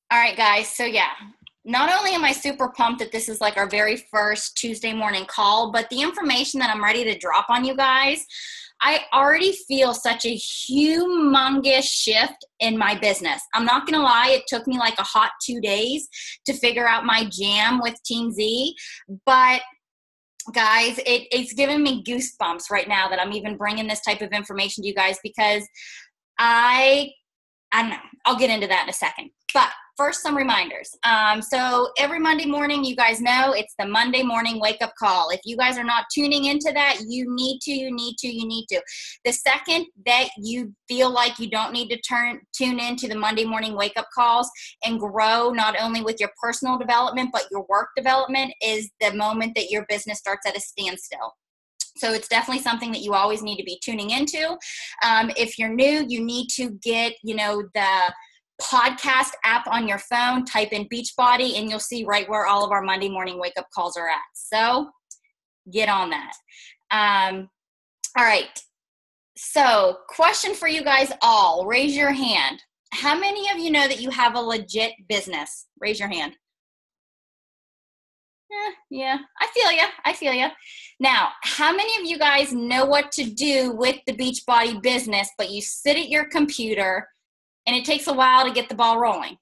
All right, guys. So yeah, not only am I super pumped that this is like our very first Tuesday morning call, but the information that I'm ready to drop on you guys, I already feel such a humongous shift in my business. I'm not going to lie. It took me like a hot 2 days to figure out my jam with Teamzy, but guys, it's giving me goosebumps right now that I'm even bringing this type of information to you guys, because I don't know. I'll get into that in a second. But first, some reminders. So every Monday morning, you guys know it's the Monday morning wake-up call. If you guys are not tuning into that, you need to. The second that you feel like you don't need to tune into the Monday morning wake-up calls and grow not only with your personal development, but your work development, is the moment that your business starts at a standstill. So it's definitely something that you always need to be tuning into. If you're new, you need to get, the podcast app on your phone, type in Beachbody, and you'll see right where all of our Monday morning wake-up calls are at. So get on that. All right. So question for you guys all. Raise your hand. How many of you know that you have a legit business? Raise your hand. Yeah, I feel you. Now, how many of you guys know what to do with the Beachbody business, but you sit at your computer and it takes a while to get the ball rolling?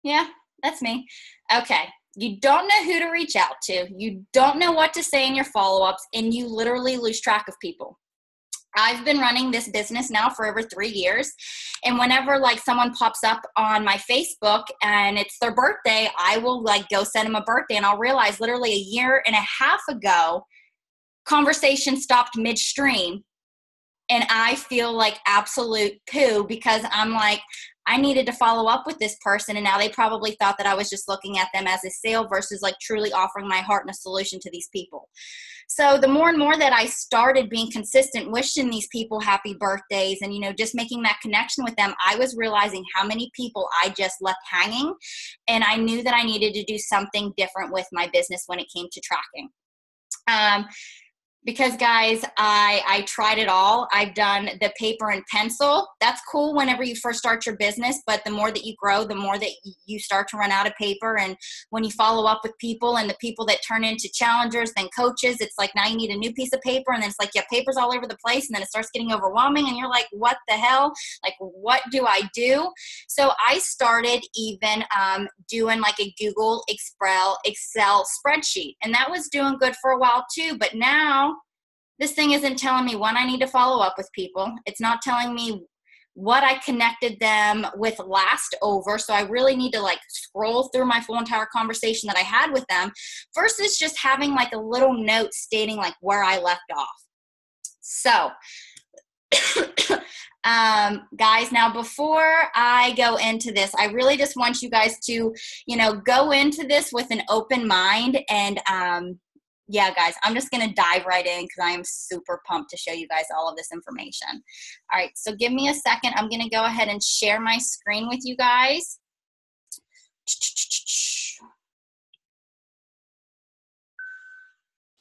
Yeah, that's me. Okay. You don't know who to reach out to. You don't know what to say in your follow-ups, and you literally lose track of people. I've been running this business now for over 3 years. And whenever like someone pops up on my Facebook and it's their birthday, I will like go send them a birthday, and I'll realize literally a year and a half ago, conversation stopped midstream. And I feel like absolute poo, because I'm like, I needed to follow up with this person, and now they probably thought that I was just looking at them as a sale versus like truly offering my heart and a solution to these people. So the more and more that I started being consistent, wishing these people happy birthdays and, just making that connection with them, I was realizing how many people I just left hanging. And I knew that I needed to do something different with my business when it came to tracking. Because guys, I tried it all. I've done the paper and pencil. That's cool whenever you first start your business, but the more that you grow, the more that you start to run out of paper. And when you follow up with people, and the people that turn into challengers, then coaches, it's like now you need a new piece of paper, and then it's like, yeah, paper's all over the place, and then it starts getting overwhelming, and you're like, what the hell? Like, what do I do? So I started even doing like a Google Excel spreadsheet, and that was doing good for a while too. But now this thing isn't telling me when I need to follow up with people. It's not telling me what I connected them with last over. So I really need to like scroll through my full entire conversation that I had with them, versus just having like a little note stating like where I left off. So guys, now before I go into this, I really just want you guys to, go into this with an open mind. And yeah, guys, I'm just going to dive right in because I am super pumped to show you guys all of this information. All right, so give me a second. I'm going to go ahead and share my screen with you guys.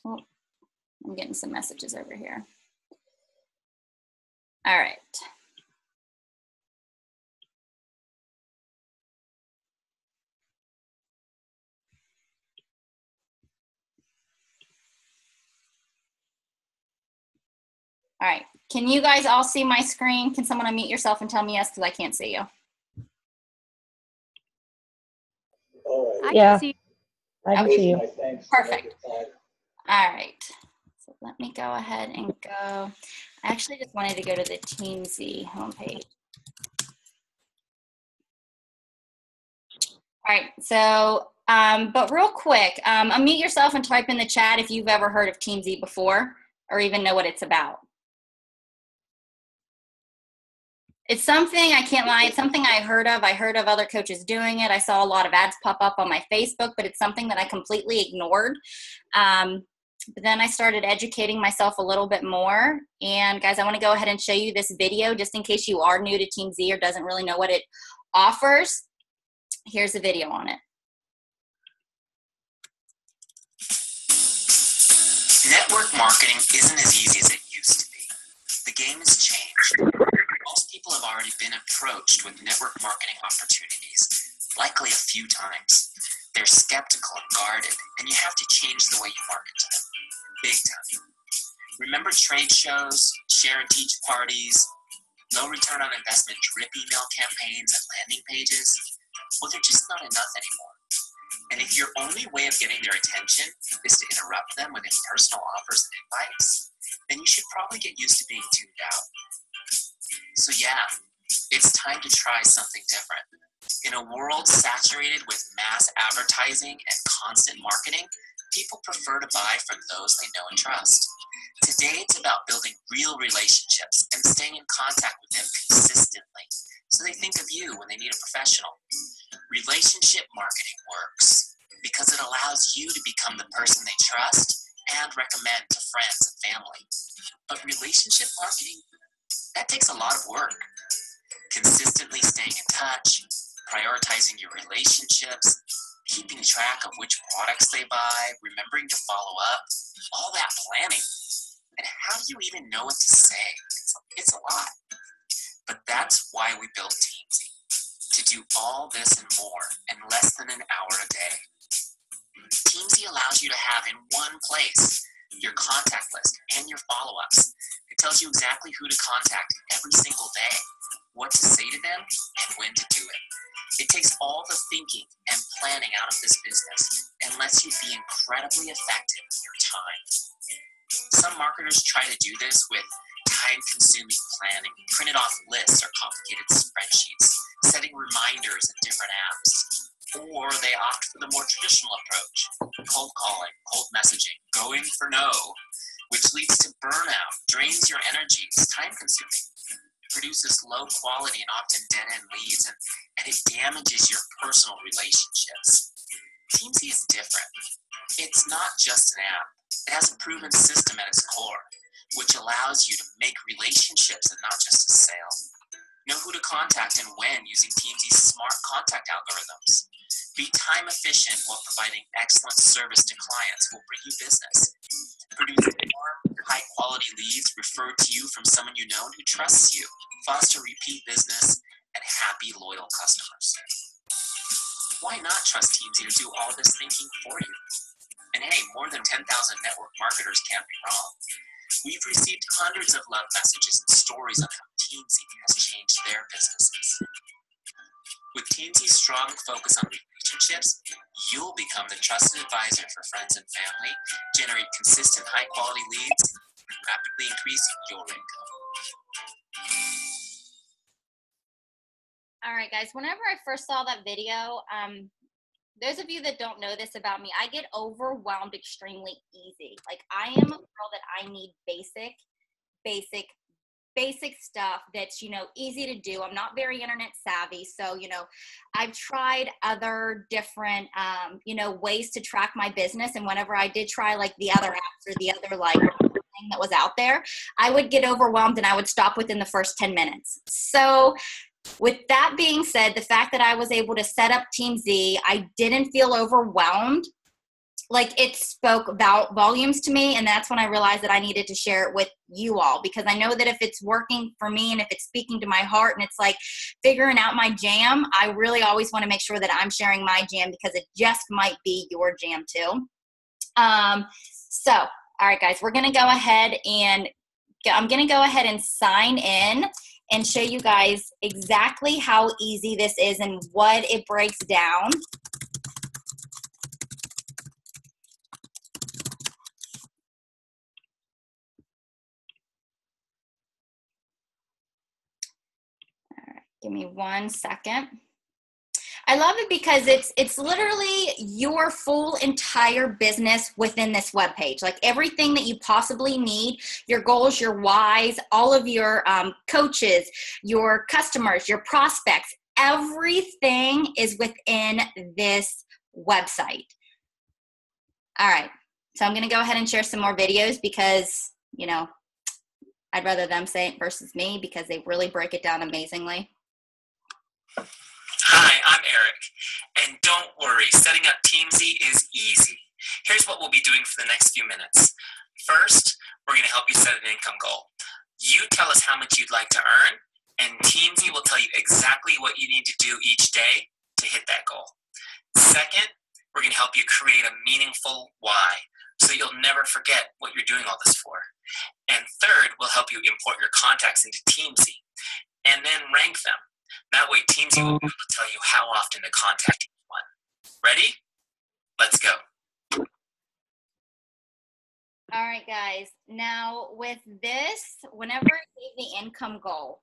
Oh, I'm getting some messages over here. All right. All right. Can you guys all see my screen? Can someone unmute yourself and tell me yes, because I can't see you? Yeah. I can see you. Perfect. All right. So let me go ahead and go. I actually just wanted to go to the Teamzy homepage. All right. So, but real quick, unmute yourself and type in the chat if you've ever heard of Teamzy before or even know what it's about. It's something, I can't lie, it's something I heard of. I heard of other coaches doing it. I saw a lot of ads pop up on my Facebook, but it's something that I completely ignored. But then I started educating myself a little bit more. And guys, I want to go ahead and show you this video just in case you are new to Teamzy or doesn't really know what it offers. Here's a video on it. Network marketing isn't as easy as it used to be. The game has changed. Most people have have already been approached with network marketing opportunities, likely a few times. They're skeptical and guarded, and you have to change the way you market to them, big time. Remember trade shows, share and teach parties, low return on investment drip email campaigns and landing pages? Well, they're just not enough anymore. And if your only way of getting their attention is to interrupt them with impersonal offers and invites, then you should probably get used to being tuned out. So yeah, it's time to try something different. In a world saturated with mass advertising and constant marketing, people prefer to buy from those they know and trust. Today, it's about building real relationships and staying in contact with them consistently so they think of you when they need a professional. Relationship marketing works because it allows you to become the person they trust and recommend to friends and family. But relationship marketing, that takes a lot of work. Consistently staying in touch, prioritizing your relationships, keeping track of which products they buy, remembering to follow up, all that planning. And how do you even know what to say? It's a lot. But that's why we built Teamzy, to do all this and more in less than an hour a day. Teamzy allows you to have in one place your contact list and your follow-ups. It tells you exactly who to contact every single day, what to say to them, and when to do it. It takes all the thinking and planning out of this business and lets you be incredibly effective with your time. Some marketers try to do this with time-consuming planning, printed off lists or complicated spreadsheets, setting reminders in different apps. Or they opt for the more traditional approach, cold calling, cold messaging, going for no, which leads to burnout, drains your energy, is time-consuming, produces low quality and often dead-end leads, and it damages your personal relationships. Teamzy is different. It's not just an app. It has a proven system at its core, which allows you to make relationships and not just a sale. Know who to contact and when using Teamzy's smart contact algorithms. Be time efficient while providing excellent service to clients who will bring you business. Produce warm, high quality leads referred to you from someone you know and who trusts you. Foster repeat business and happy, loyal customers. Why not trust Teamzy to do all this thinking for you? And hey, more than 10,000 network marketers can't be wrong. We've received hundreds of love messages and stories on how Teamzy has changed their businesses. With Teamzy's strong focus on relationships, you'll become the trusted advisor for friends and family, generate consistent high-quality leads, and rapidly increase your income. All right, guys, whenever I first saw that video, those of you that don't know this about me, I get overwhelmed extremely easy. Like, I am a girl that I need basic stuff that's, easy to do. I'm not very internet savvy. So, I've tried other different, ways to track my business. And whenever I did try like the other apps or the other thing that was out there, I would get overwhelmed and I would stop within the first 10 minutes. So with that being said, the fact that I was able to set up Teamzy, I didn't feel overwhelmed. Like, it spoke about volumes to me, and that's when I realized that I needed to share it with you all, because I know that if it's working for me and if it's speaking to my heart and it's like figuring out my jam, I really always want to make sure that I'm sharing my jam because it just might be your jam too. So, all right, guys, we're going to go ahead and I'm going to go ahead and sign in and show you guys exactly how easy this is and what it breaks down. Give me 1 second. I love it because it's literally your full entire business within this webpage. Like, everything that you possibly need, your goals, your whys, all of your coaches, your customers, your prospects, everything is within this website. All right. So I'm going to go ahead and share some more videos because, I'd rather them say it versus me because they really break it down amazingly. Hi, I'm Eric, and don't worry, setting up Teamzy is easy. Here's what we'll be doing for the next few minutes. First, we're going to help you set an income goal. You tell us how much you'd like to earn, And Teamzy will tell you exactly what you need to do each day to hit that goal. Second, we're going to help you create a meaningful why, so you'll never forget what you're doing all this for. And third, we'll help you import your contacts into Teamzy and then rank them. That way, Teamzy will be able to tell you how often to contact each one. Ready? Let's go. All right, guys. Now with this, whenever I gave the income goal,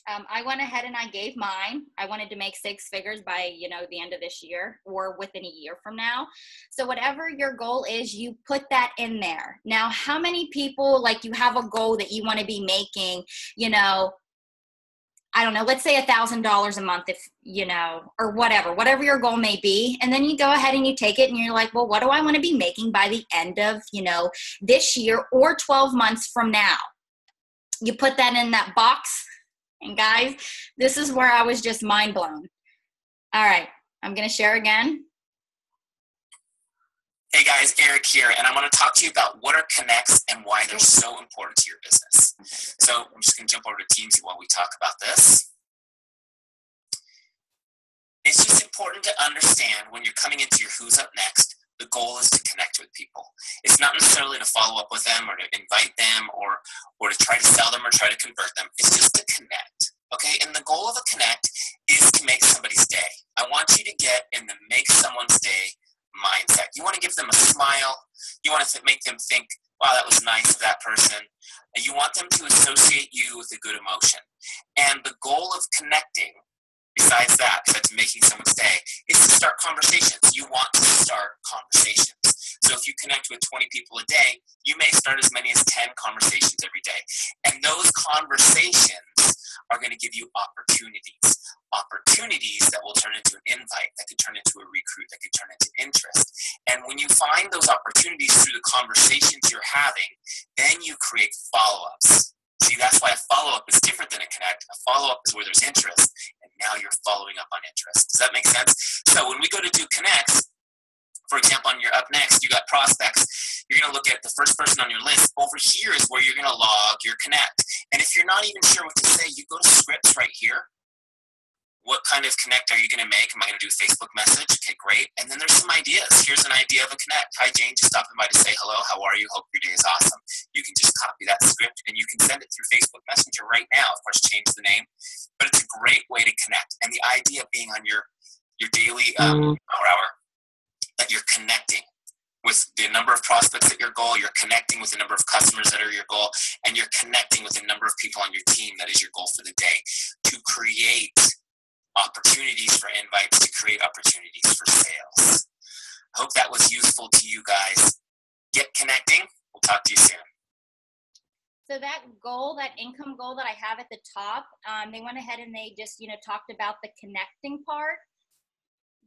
I went ahead and I gave mine. I wanted to make 6 figures by, the end of this year or within a year from now. So whatever your goal is, you put that in there. Now, how many people, like, you have a goal that you want to be making, I don't know, let's say $1,000 a month, if, or whatever your goal may be. And then you go ahead and you take it and you're like, well, what do I want to be making by the end of, this year or 12 months from now? You put that in that box. And guys, this is where I was just mind blown. All right, I'm going to share again. Hey guys, Eric here, and I want to talk to you about what are connects and why they're so important to your business. So I'm just going to jump over to Teamzy while we talk about this. It's just important to understand when you're coming into your Who's Up Next, the goal is to connect with people. It's not necessarily to follow up with them or to invite them or to try to sell them or try to convert them. It's just to connect, okay? And the goal of a connect is to make somebody's day. I want you to get in the make someone's day mindset. You want to give them a smile. You want to make them think, wow, that was nice of that person. And you want them to associate you with a good emotion. And the goal of connecting, besides making someone's day, is to start conversations. You want to start conversations. So if you connect with 20 people a day, you may start as many as 10 conversations every day. And those conversations are going to give you opportunities that will turn into an invite, that could turn into a recruit, that could turn into interest. And when you find those opportunities through the conversations you're having, then you create follow-ups. See, that's why a follow-up is different than a connect. A follow-up is where there's interest, and now you're following up on interest. Does that make sense? So when we go to do connects, for example, on your up next, you got prospects. You're going to look at the first person on your list. Over here is where you're going to log your connect. And if you're not even sure what to say, you go to scripts right here. What kind of connect are you going to make? Am I going to do a Facebook message? Okay, great. And then there's some ideas. Here's an idea of a connect. Hi, Jane, just stopping by to say hello. How are you? Hope your day is awesome. You can just copy that script and you can send it through Facebook Messenger right now. Of course, change the name. But it's a great way to connect. And the idea being on your daily hour that you're connecting with the number of prospects at your goal, you're connecting with the number of customers that are your goal, and you're connecting with the number of people on your team that is your goal for the day to create opportunities for invites, to create opportunities for sales. I hope that was useful to you guys. Get connecting. We'll talk to you soon. So that goal, that income goal that I have at the top, they went ahead and they just, talked about the connecting part.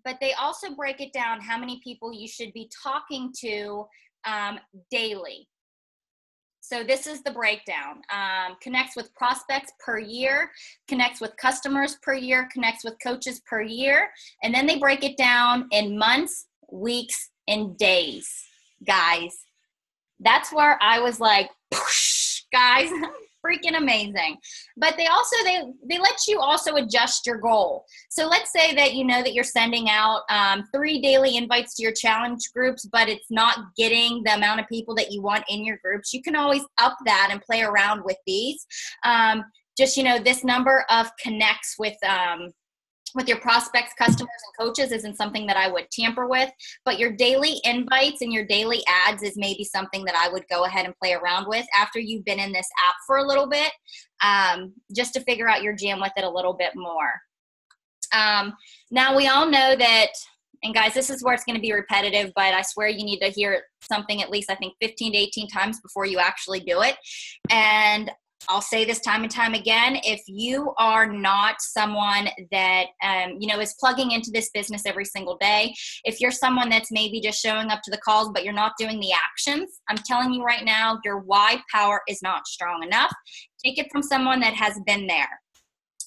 But they also break it down how many people you should be talking to daily. So this is the breakdown. Connects with prospects per year, connects with customers per year, connects with coaches per year. And then they break it down in months, weeks, and days. Guys, that's where I was like, guys, freaking amazing. But they also, they let you also adjust your goal. So let's say that you know that you're sending out 3 daily invites to your challenge groups, but it's not getting the amount of people that you want in your groups. You can always up that and play around with these. Just, this number of connects with your prospects, customers, and coaches isn't something that I would tamper with, but your daily invites and your daily ads is maybe something that I would go ahead and play around with after you've been in this app for a little bit, just to figure out your jam with it a little bit more. Now we all know that, and guys, this is where it's going to be repetitive, but I swear you need to hear something at least, I think, 15 to 18 times before you actually do it. And I'll say this time and time again, if you are not someone that, is plugging into this business every single day, if you're someone that's maybe just showing up to the calls, but you're not doing the actions, I'm telling you right now, your why power is not strong enough. Take it from someone that has been there.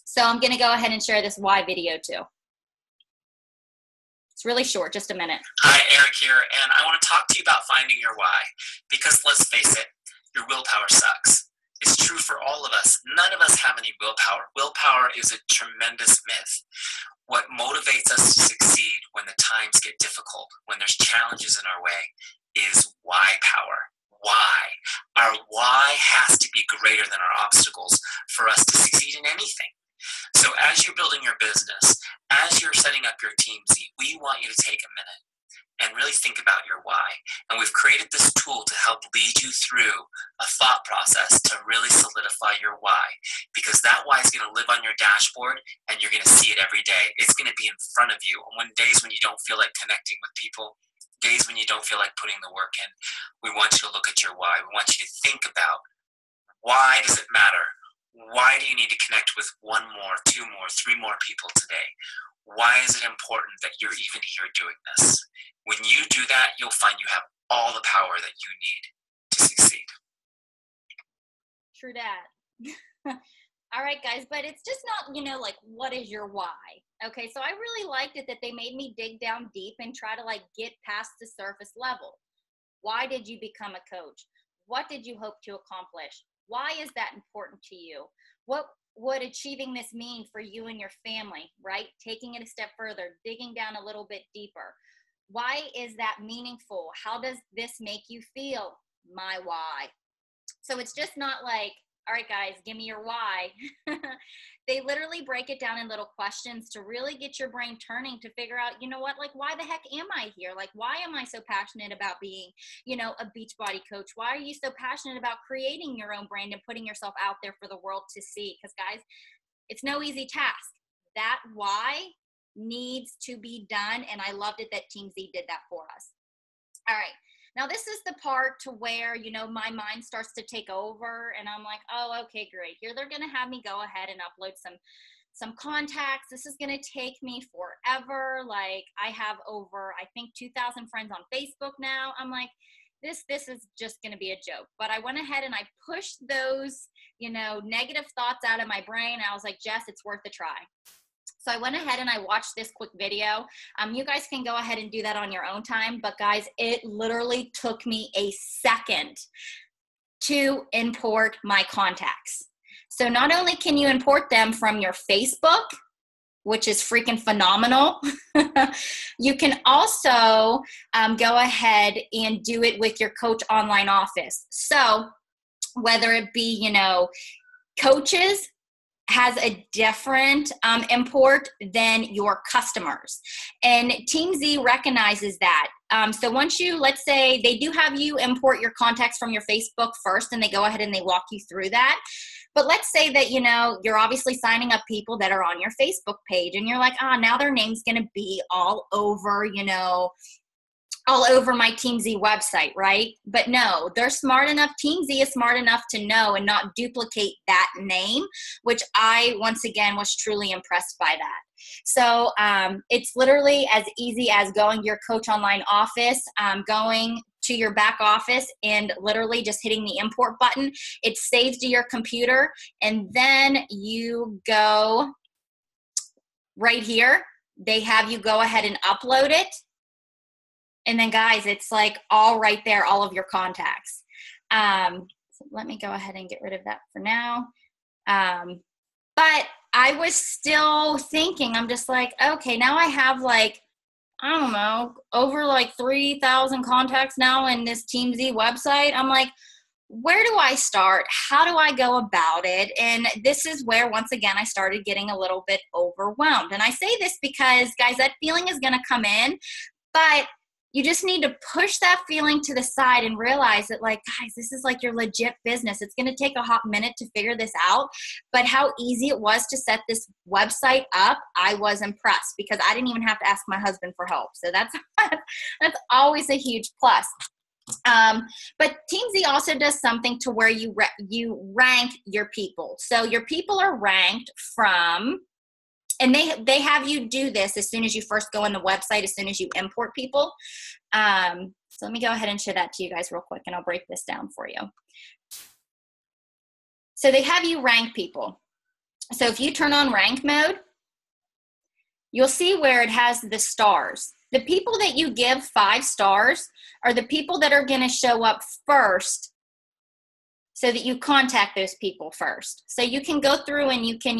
So I'm going to go ahead and share this why video too. It's really short, just a minute. Hi, Eric here, and I want to talk to you about finding your why, because let's face it, your willpower sucks. It's true for all of us. None of us have any willpower. willpower is a tremendous myth. What motivates us to succeed when the times get difficult, when there's challenges in our way, is why power. Why? Our why has to be greater than our obstacles for us to succeed in anything. So as you're building your business, as you're setting up your Teamzy, we want you to take a minute and really think about your why. And we've created this tool to help lead you through a thought process to really solidify your why, because that why is going to live on your dashboard and you're going to see it every day. It's going to be in front of you. On days when you don't feel like connecting with people, days when you don't feel like putting the work in, we want you to look at your why. We want you to think about, why does it matter? Why do you need to connect with one more, two more, three more people today? Why is it important that you're even here doing this? When you do that, you'll find you have all the power that you need to succeed. True that. All right, guys, but it's just not, like, what is your why? Okay, so I really liked it that they made me dig down deep and try to, like, get past the surface level. Why did you become a coach? What did you hope to accomplish? Why is that important to you? What would achieving this mean for you and your family, right? Taking it a step further, digging down a little bit deeper. Why is that meaningful? How does this make you feel? My why. So it's just not like, all right, guys, give me your why. They literally break it down in little questions to really get your brain turning to figure out, like, why the heck am I here? Like, why am I so passionate about being, a Beachbody coach? Why are you so passionate about creating your own brand and putting yourself out there for the world to see? Because, guys, it's no easy task. That why needs to be done, and I loved it that Teamzy did that for us. All right. Now, this is the part to where, my mind starts to take over, and I'm like, oh, okay, great. Here they're going to have me go ahead and upload some contacts. This is going to take me forever. Like, I have over, I think, 2,000 friends on Facebook now. I'm like, this is just going to be a joke. But I went ahead and I pushed those, negative thoughts out of my brain. I was like, Jess, it's worth a try. So I went ahead and I watched this quick video. You guys can go ahead and do that on your own time. But guys, it literally took me a second to import my contacts. So not only can you import them from your Facebook, which is freaking phenomenal, you can also go ahead and do it with your coach online office. So whether it be, coaches, has a different import than your customers. And Teamzy recognizes that. So once you, let's say they do have you import your contacts from your Facebook first, and they go ahead and they walk you through that. But let's say that, you're obviously signing up people that are on your Facebook page, and you're like, now their name's going to be all over, all over my Teamzy website, right? But no, they're smart enough. Teamzy is smart enough to know and not duplicate that name, which I, once again, was truly impressed by that. So it's literally as easy as going to your coach online office, going to your back office and literally just hitting the import button. It saves to your computer, and then you go right here. They have you go ahead and upload it. And then, guys, it's like all right there, all of your contacts. So let me go ahead and get rid of that for now. But I was still thinking, I'm just like, okay, now I have like, I don't know, over like 3,000 contacts now in this Teamzy website. I'm like, where do I start? How do I go about it? And this is where, once again, I started getting a little bit overwhelmed. And I say this because, guys, that feeling is going to come in, but you just need to push that feeling to the side and realize that, like, guys, this is like your legit business. It's going to take a hot minute to figure this out, but how easy it was to set this website up, I was impressed because I didn't even have to ask my husband for help. So that's always a huge plus. But Teamzy also does something to where you rank your people. So your people are ranked from, and they have you do this as soon as you first go on the website, as soon as you import people. So let me go ahead and show that to you guys real quick, and I'll break this down for you. So they have you rank people. So if you turn on rank mode, you'll see where it has the stars. The people that you give 5 stars are the people that are going to show up first so that you contact those people first. So you can go through and you can,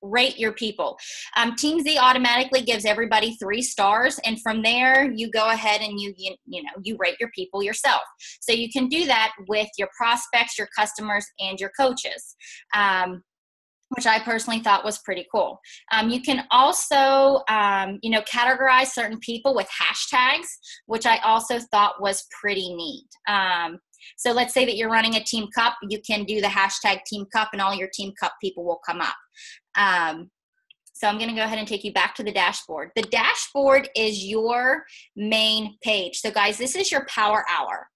rate your people. Teamzy automatically gives everybody 3 stars, and from there you go ahead and you rate your people yourself. So you can do that with your prospects, your customers, and your coaches. Which I personally thought was pretty cool. You can also, categorize certain people with hashtags, which I also thought was pretty neat. So let's say that you're running a team cup, you can do the hashtag team cup and all your team cup people will come up. So I'm going to go ahead and take you back to the dashboard. The dashboard is your main page. So guys, this is your power hour.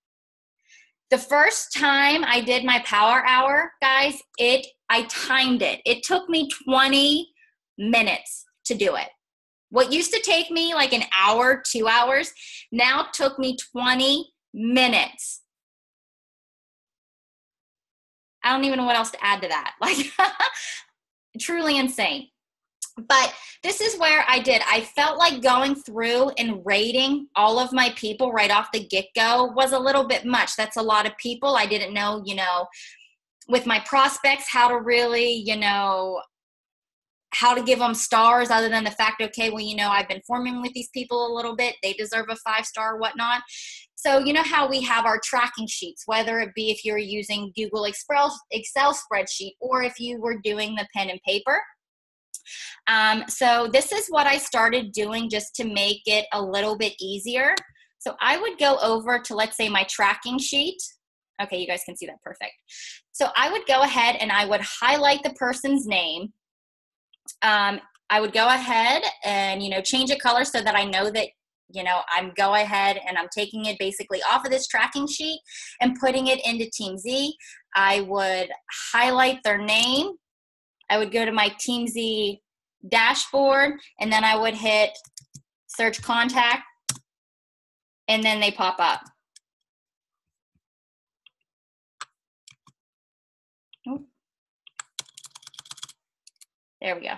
The first time I did my power hour, guys, I timed it. It took me 20 minutes to do it. What used to take me like an hour, 2 hours, now took me 20 minutes. I don't even know what else to add to that. Like, truly insane. But this is where I felt like going through and rating all of my people right off the get-go was a little bit much. That's a lot of people. I didn't know, with my prospects, how to really, how to give them stars other than the fact, okay, well, I've been forming with these people a little bit. They deserve a 5-star, whatnot. So you know how we have our tracking sheets, whether it be if you're using Google Excel spreadsheet or if you were doing the pen and paper. So this is what I started doing just to make it a little bit easier. So I would go over to, let's say, my tracking sheet. Okay, you guys can see that perfect. So I would go ahead and I would highlight the person's name. I would go ahead and, change a color so that I know that, I'm go ahead and I'm taking it basically off of this tracking sheet and putting it into Teamzy. I would highlight their name. I would go to my Teamzy dashboard, and then I would hit search contact, and then they pop up. There we go.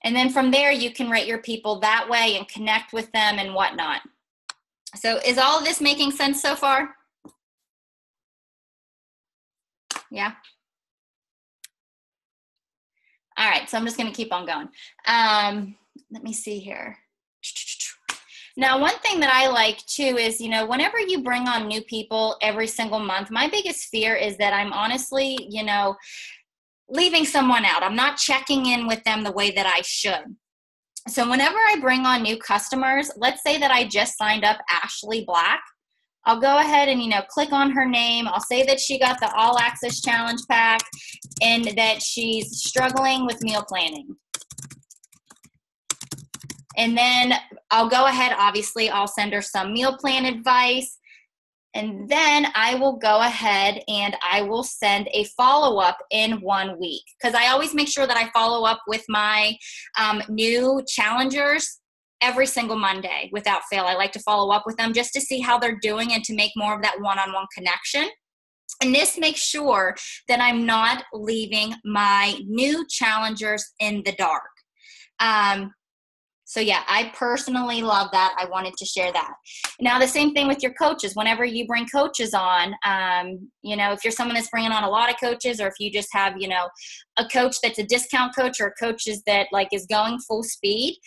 And then from there, you can rate your people that way and connect with them and whatnot. So is all of this making sense so far? Yeah. All right, so I'm just going to keep on going. Let me see here. Now, one thing that I like too is, whenever you bring on new people every single month, my biggest fear is that I'm honestly, leaving someone out. I'm not checking in with them the way that I should. So whenever I bring on new customers, let's say that I just signed up Ashley Black, I'll go ahead and, click on her name. I'll say that she got the All Access Challenge Pack and that she's struggling with meal planning. And then I'll go ahead, obviously, I'll send her some meal plan advice. And then I will go ahead and I will send a follow-up in 1 week, because I always make sure that I follow up with my new challengers every single Monday without fail. I like to follow up with them just to see how they're doing and to make more of that one-on-one connection. And this makes sure that I'm not leaving my new challengers in the dark. So yeah, I personally love that. I wanted to share that. Now, the same thing with your coaches. Whenever you bring coaches on, if you're someone that's bringing on a lot of coaches, or if you just have, a coach that's a discount coach, or coaches that is going full speed,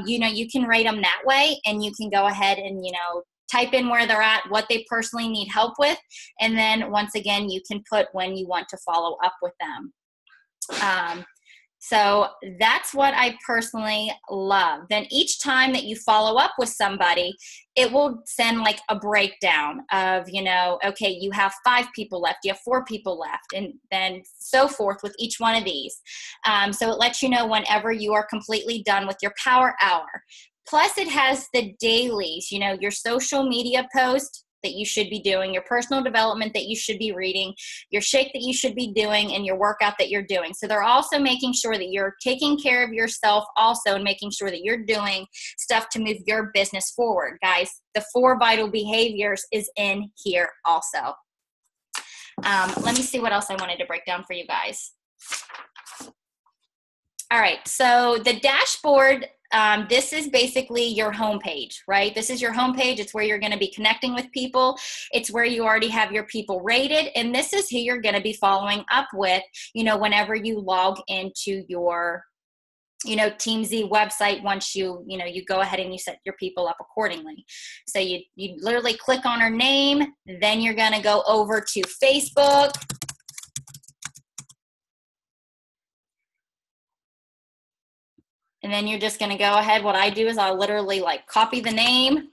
you can rate them that way, and you can go ahead and, type in where they're at, what they personally need help with. And then once again, you can put when you want to follow up with them. So that's what I personally love. Then each time that you follow up with somebody, it will send a breakdown of, okay, you have 5 people left, you have 4 people left, and then so forth with each one of these. So it lets you know whenever you are completely done with your power hour. Plus it has the dailies, your social media post that you should be doing, your personal development that you should be reading, your shake that you should be doing, and your workout that you're doing. So they're also making sure that you're taking care of yourself also, and making sure that you're doing stuff to move your business forward. Guys, the 4 vital behaviors is in here also. Let me see what else I wanted to break down for you guys. All right, so the dashboard This is basically your homepage, right? This is your homepage. It's where you're going to be connecting with people. It's where you already have your people rated. And this is who you're going to be following up with, whenever you log into your, Teamzy website. Once you go ahead and you set your people up accordingly. So you literally click on her name, then you're going to go over to Facebook. And then you're just going to go ahead. What I do is I'll literally copy the name.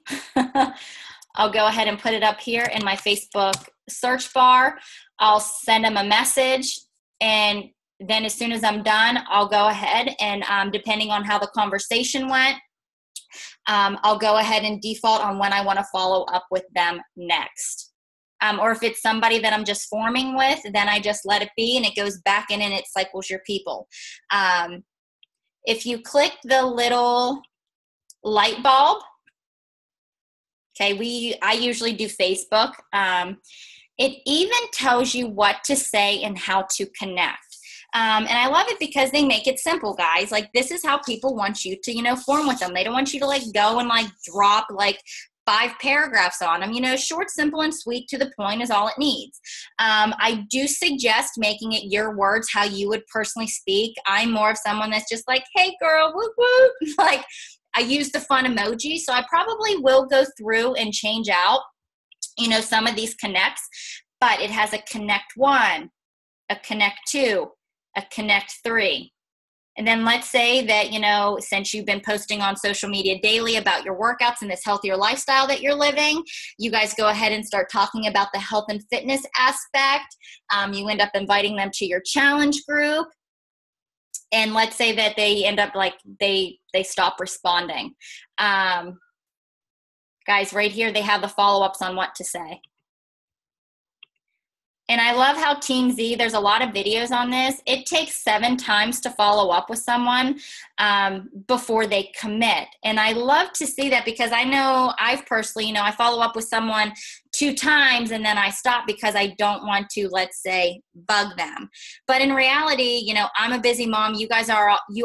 I'll go ahead and put it up here in my Facebook search bar. I'll send them a message. And then as soon as I'm done, I'll go ahead and depending on how the conversation went, I'll go ahead and default on when I want to follow up with them next. Or if it's somebody that I'm just forming with, then I just let it be and it goes back in and it cycles your people. If you click the little light bulb, okay, I usually do Facebook. It even tells you what to say and how to connect. And I love it because they make it simple, guys. This is how people want you to, form with them. They don't want you to go and drop 5 paragraphs on them. Short, simple, and sweet to the point is all it needs. I do suggest making it your words, how you would personally speak. I'm more of someone that's just hey girl, whoop whoop. I use the fun emoji, so I probably will go through and change out, some of these connects, but it has a connect 1, a connect 2, a connect 3. And then let's say that, since you've been posting on social media daily about your workouts and this healthier lifestyle that you're living, you guys go ahead and start talking about the health and fitness aspect. You end up inviting them to your challenge group. And let's say that they end up they stop responding. Guys, right here, they have the follow-ups on what to say. And I love how Teamzy, there's a lot of videos on this. It takes 7 times to follow up with someone before they commit. And I love to see that because I know I've personally, I follow up with someone 2 times and then I stop because I don't want to, let's say, bug them. But in reality, I'm a busy mom. You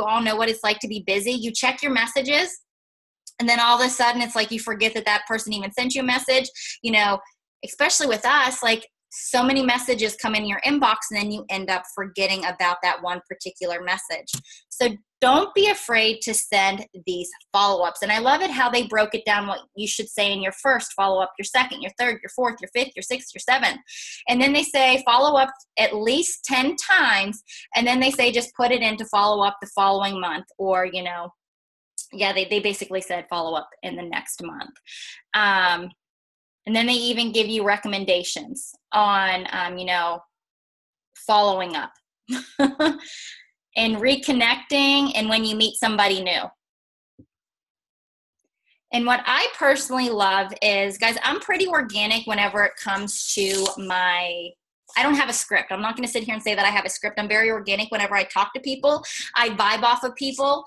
all know what it's like to be busy. You check your messages and then all of a sudden it's you forget that person even sent you a message, especially with us, so many messages come in your inbox and then you end up forgetting about that one particular message. So don't be afraid to send these follow-ups. And I love it how they broke it down what you should say in your first follow-up, your second, your third, your fourth, your fifth, your sixth, your seventh. And then they say follow up at least 10 times. And then they say just put it in to follow up the following month or, they basically said follow up in the next month. And then they even give you recommendations on, following up and reconnecting and when you meet somebody new. And what I personally love is, guys, I'm pretty organic whenever it comes to I don't have a script. I'm not going to sit here and say that I have a script. I'm very organic whenever I talk to people. I vibe off of people.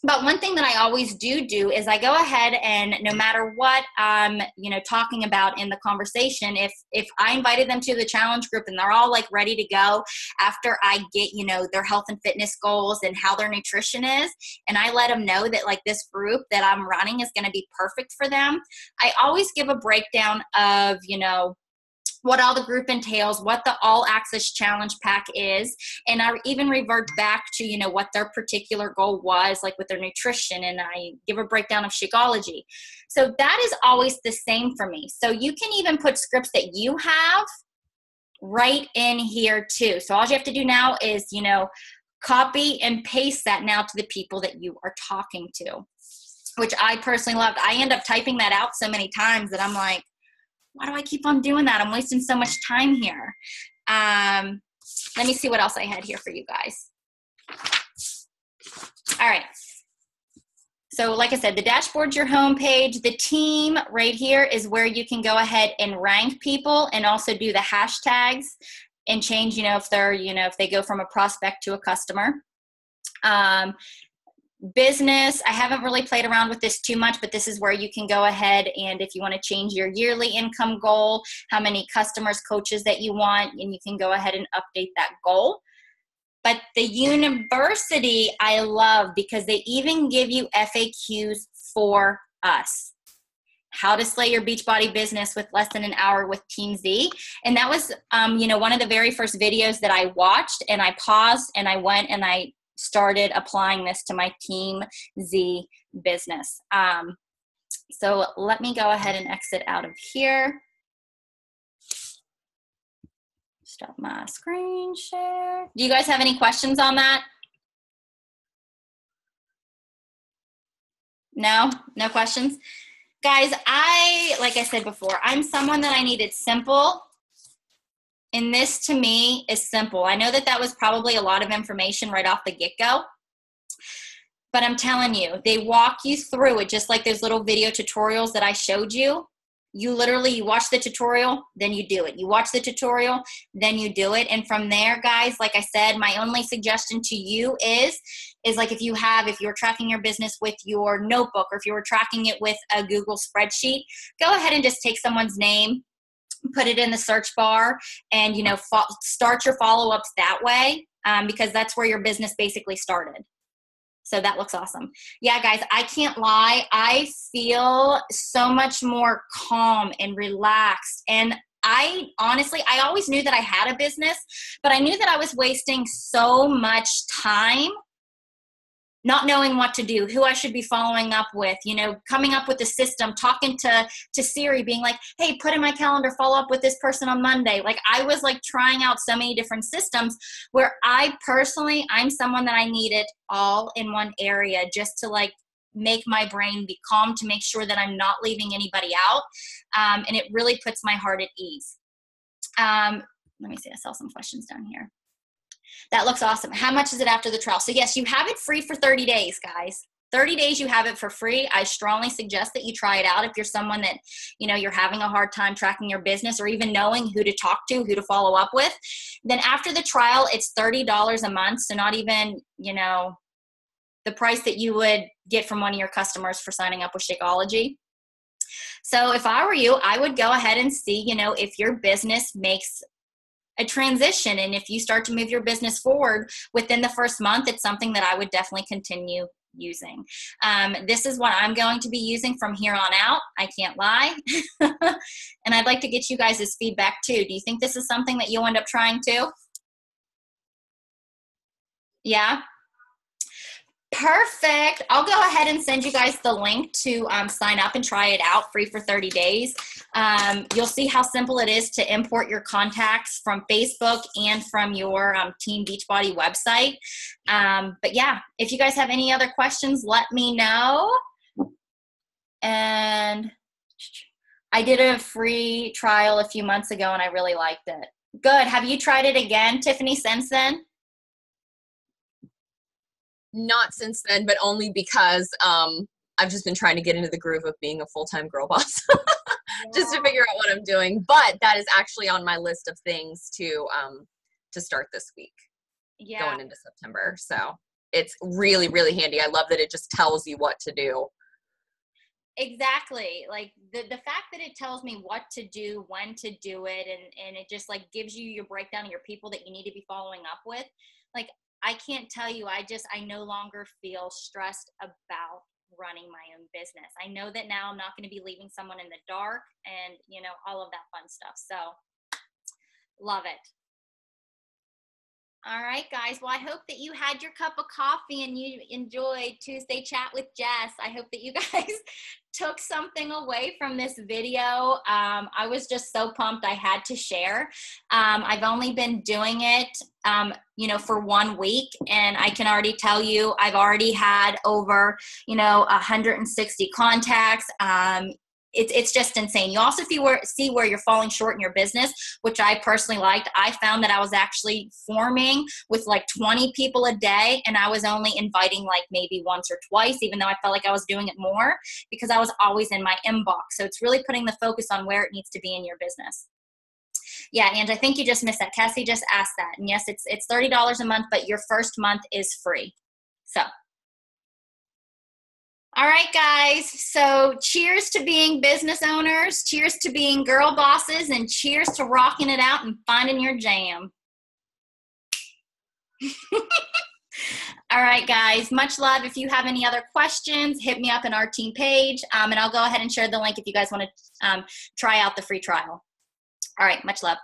But one thing that I always do is I go ahead and no matter what I'm, talking about in the conversation, if I invited them to the challenge group and they're all ready to go after I get, their health and fitness goals and how their nutrition is, and I let them know that this group that I'm running is going to be perfect for them, I always give a breakdown of, what all the group entails, what the all access challenge pack is. And I even revert back to, what their particular goal was, with their nutrition. And I give a breakdown of Shakeology. So that is always the same for me. So you can even put scripts that you have right in here too. So all you have to do now is, copy and paste that now to the people that you are talking to, which I personally loved. I end up typing that out so many times that I'm like, why do I keep on doing that? I'm wasting so much time here. Let me see what else I had here for you guys. All right. So like I said, the dashboard's your home page. The team right here is where you can go ahead and rank people and also do the hashtags and change, if they're, if they go from a prospect to a customer. Business, I haven't really played around with this too much, but this is where you can go ahead and if you want to change your yearly income goal, how many customers, coaches that you want, and you can go ahead and update that goal. But the university I love because they even give you FAQs for us. How to slay your Beachbody business with less than an hour with Teamzy. And that was, one of the very first videos that I watched, and I paused and I went and I started applying this to my Teamzy business. So let me go ahead and exit out of here. Stop my screen share. Do you guys have any questions on that? No questions? Guys, like I said before, I'm someone that I needed simple. And this to me is simple. I know that was probably a lot of information right off the get-go. But I'm telling you, they walk you through it just like those little video tutorials that I showed you. You watch the tutorial, then you do it. You watch the tutorial, then you do it. And from there, guys, like I said, my only suggestion to you is like if you're tracking your business with your notebook, or if you were tracking it with a Google spreadsheet, go ahead and just take someone's name, put it in the search bar, and, start your follow-ups that way, because that's where your business basically started. So that looks awesome. Yeah, guys, I can't lie. I feel so much more calm and relaxed. And I always knew that I had a business, but I knew that I was wasting so much time not knowing what to do, who I should be following up with, coming up with the system, talking to Siri, being like, hey, put in my calendar, follow up with this person on Monday. Like, I was like trying out so many different systems where I'm someone that I need it all in one area just to like make my brain be calm, to make sure that I'm not leaving anybody out. And it really puts my heart at ease. Let me see, I saw some questions down here. That looks awesome. How much is it after the trial? So yes, you have it free for 30 days, guys. 30 days you have it for free. I strongly suggest that you try it out if you're someone that, you're having a hard time tracking your business or even knowing who to talk to, who to follow up with. Then after the trial, it's $30 a month. So not even, the price that you would get from one of your customers for signing up with Shakeology. So if I were you, I would go ahead and see, if your business makes a transition. And if you start to move your business forward within the first month, it's something that I would definitely continue using. This is what I'm going to be using from here on out. I can't lie. And I'd like to get you guys' feedback too. Do you think this is something that you'll end up trying too? Yeah. Perfect. I'll go ahead and send you guys the link to sign up and try it out free for 30 days. You'll see how simple it is to import your contacts from Facebook and from your Team Beachbody website. But yeah, if you guys have any other questions, let me know. And I did a free trial a few months ago and I really liked it. Good. Have you tried it again, Tiffany, since then? Not since then, but only because I've just been trying to get into the groove of being a full-time girl boss just to figure out what I'm doing. But that is actually on my list of things to start this week, going into September. So it's really, really handy. I love that it just tells you what to do. Exactly. Like the fact that it tells me what to do, when to do it, and it just like gives you your breakdown of your people that you need to be following up with. Like, I can't tell you, I no longer feel stressed about running my own business. I know that now I'm not going to be leaving someone in the dark and, all of that fun stuff. So love it. All right, guys. Well, I hope that you had your cup of coffee and you enjoyed Tuesday Chat with Jess. I hope that you guys took something away from this video. I was just so pumped I had to share. I've only been doing it, for 1 week, and I can already tell you I've already had over, 160 contacts. It's just insane. You also see where you're falling short in your business, which I personally liked. I found that I was actually forming with like 20 people a day, and I was only inviting like maybe once or twice, even though I felt like I was doing it more because I was always in my inbox. So it's really putting the focus on where it needs to be in your business. Yeah, and I think you just missed that. Cassie just asked that. And yes, it's $30 a month, but your first month is free. So. All right, guys. So cheers to being business owners. Cheers to being girl bosses. And cheers to rocking it out and finding your jam. All right, guys, much love. If you have any other questions, hit me up in our team page, and I'll go ahead and share the link if you guys want to try out the free trial. All right, much love.